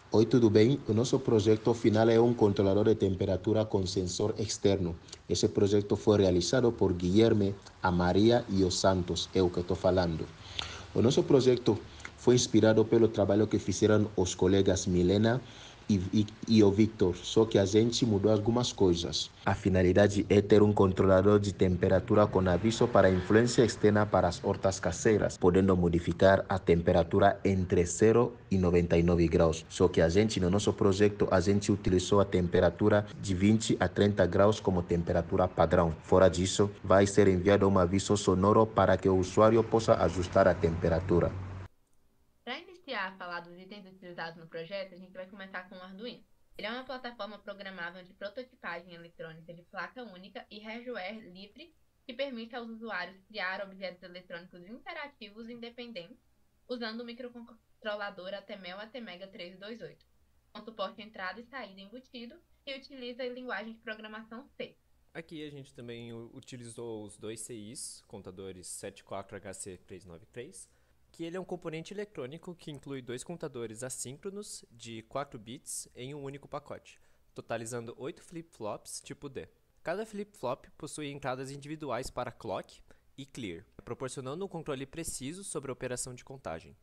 Oi, tudo bem? O nosso projeto final é um controlador de temperatura com sensor externo. Esse projeto foi realizado por Guilherme, a Maria e os Santos, é o que estou falando. O nosso projeto foi inspirado pelo trabalho que fizeram os colegas Milena e o Victor, só que a gente mudou algumas coisas. A finalidade é ter um controlador de temperatura com aviso para influência externa para as hortas caseiras, podendo modificar a temperatura entre 0 e 99 graus. Só que a gente, no nosso projeto, a gente utilizou a temperatura de 20 a 30 graus como temperatura padrão. Fora disso, vai ser enviado um aviso sonoro para que o usuário possa ajustar a temperatura. Para iniciar a falar dos itens utilizados no projeto, a gente vai começar com o Arduino. Ele é uma plataforma programável de prototipagem eletrônica de placa única e hardware livre que permite aos usuários criar objetos eletrônicos interativos independentes usando o microcontrolador ATmel ATmega 328, com suporte entrada e saída embutido e utiliza a linguagem de programação C. Aqui a gente também utilizou os dois CIs, contadores 74HC393, que ele é um componente eletrônico que inclui dois contadores assíncronos de 4 bits em um único pacote, totalizando 8 flip-flops tipo D. Cada flip-flop possui entradas individuais para clock e clear, proporcionando um controle preciso sobre a operação de contagem.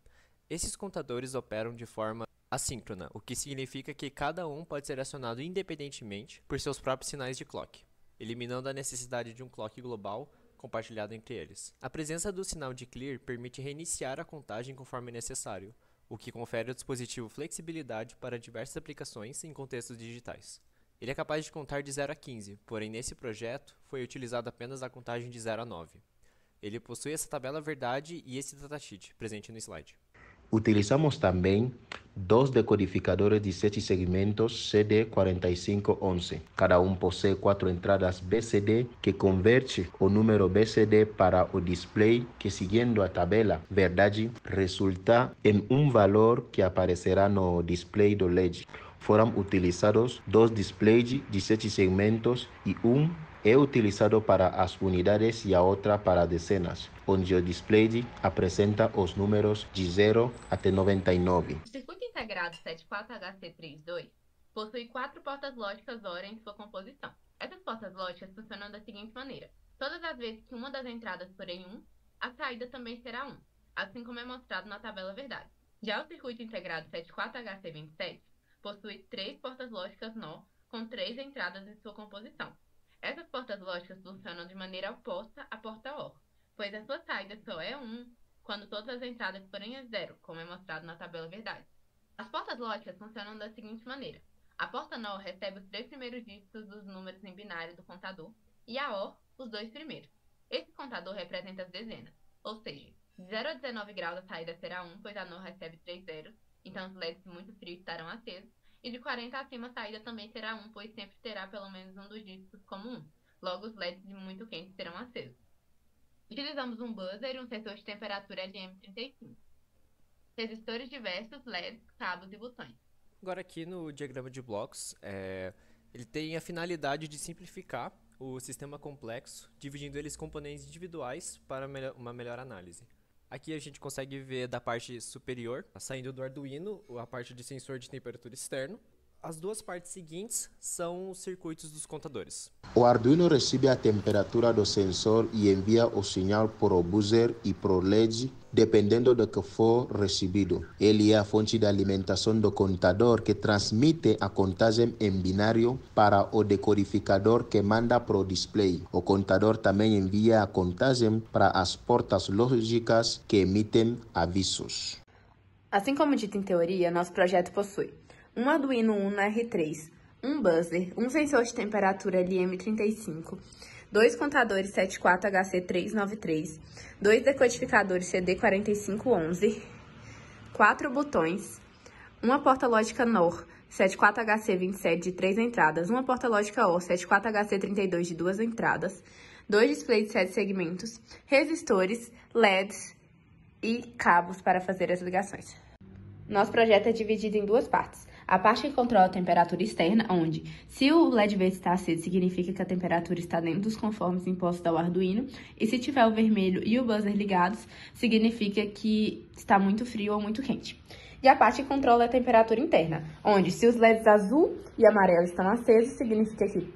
Esses contadores operam de forma assíncrona, o que significa que cada um pode ser acionado independentemente por seus próprios sinais de clock, eliminando a necessidade de um clock global compartilhado entre eles. A presença do sinal de clear permite reiniciar a contagem conforme necessário, o que confere ao dispositivo flexibilidade para diversas aplicações em contextos digitais. Ele é capaz de contar de 0 a 15, porém nesse projeto foi utilizada apenas a contagem de 0 a 9. Ele possui essa tabela verdade e esse datasheet presente no slide. Utilizamos também dois decodificadores de 7 segmentos CD4511. Cada um possui 4 entradas BCD que converte o número BCD para o display que, seguindo a tabela verdade, resulta em um valor que aparecerá no display do LED. Foram utilizados dois displays de 7 segmentos e um é utilizado para as unidades e a outra para dezenas, onde o display apresenta os números de 0 até 99. O circuito integrado 74HC32 possui 4 portas lógicas OR em sua composição. Essas portas lógicas funcionam da seguinte maneira: todas as vezes que uma das entradas for em 1, a saída também será 1, assim como é mostrado na tabela verdade. Já o circuito integrado 74HC27 possui 3 portas lógicas NOR com 3 entradas em sua composição. Essas portas lógicas funcionam de maneira oposta à porta OR, pois a sua saída só é 1 quando todas as entradas forem a 0, como é mostrado na tabela verdade. As portas lógicas funcionam da seguinte maneira: a porta NOR recebe os 3 primeiros dígitos dos números em binário do contador e a OR os 2 primeiros. Esse contador representa as dezenas, ou seja, de 0 a 19 graus a saída será 1, pois a NOR recebe 3 zeros, então os LEDs muito frios estarão acesos, e de 40 acima a saída também será 1, pois sempre terá pelo menos um dos dígitos como 1. Logo, os LEDs de muito quentes serão acesos. Utilizamos um buzzer e um sensor de temperatura LM35. Resistores diversos, LEDs, cabos e botões. Agora aqui no diagrama de blocos, ele tem a finalidade de simplificar o sistema complexo, dividindo eles em componentes individuais para uma melhor análise. Aqui a gente consegue ver da parte superior, saindo do Arduino, a parte de sensor de temperatura externo. As duas partes seguintes são os circuitos dos contadores. O Arduino recebe a temperatura do sensor e envia o sinal para o buzzer e para o LED, dependendo do que for recebido. Ele é a fonte de alimentação do contador que transmite a contagem em binário para o decodificador que manda para o display. O contador também envia a contagem para as portas lógicas que emitem avisos. Assim como dito em teoria, nosso projeto possui um Arduino Uno R3, um buzzer, um sensor de temperatura LM35, dois contadores 74HC393, dois decodificadores CD4511, 4 botões, uma porta lógica NOR 74HC27 de 3 entradas, uma porta lógica OR 74HC32 de 2 entradas, dois displays de 7 segmentos, resistores, LEDs e cabos para fazer as ligações. Nosso projeto é dividido em duas partes. A parte que controla a temperatura externa, onde, se o LED verde está aceso, significa que a temperatura está dentro dos conformes impostos ao Arduino, e se tiver o vermelho e o buzzer ligados, significa que está muito frio ou muito quente. E a parte que controla a temperatura interna, onde se os LEDs azul e amarelo estão acesos, significa que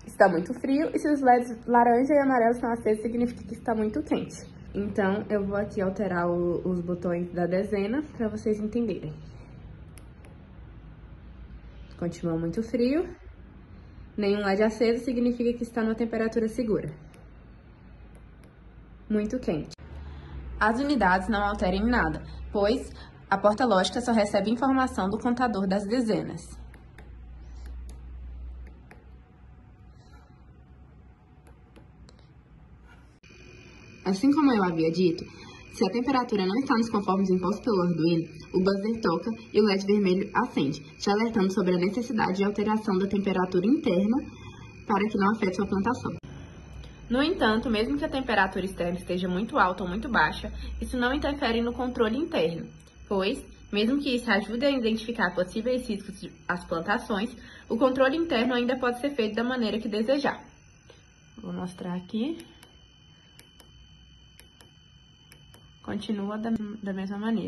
está muito frio, e se os LEDs laranja e amarelo estão acesos, significa que está muito quente. Então, eu vou aqui alterar os botões da dezena para vocês entenderem. Continua muito frio. Nenhum LED aceso significa que está numa temperatura segura. Muito quente. As unidades não alterem nada, pois a porta lógica só recebe informação do contador das dezenas. Assim como eu havia dito, se a temperatura não está nos conformes impostos pelo Arduino, o buzzer toca e o LED vermelho acende, te alertando sobre a necessidade de alteração da temperatura interna para que não afete sua plantação. No entanto, mesmo que a temperatura externa esteja muito alta ou muito baixa, isso não interfere no controle interno, pois, mesmo que isso ajude a identificar possíveis riscos às plantações, o controle interno ainda pode ser feito da maneira que desejar. Vou mostrar aqui. Continua da mesma maneira.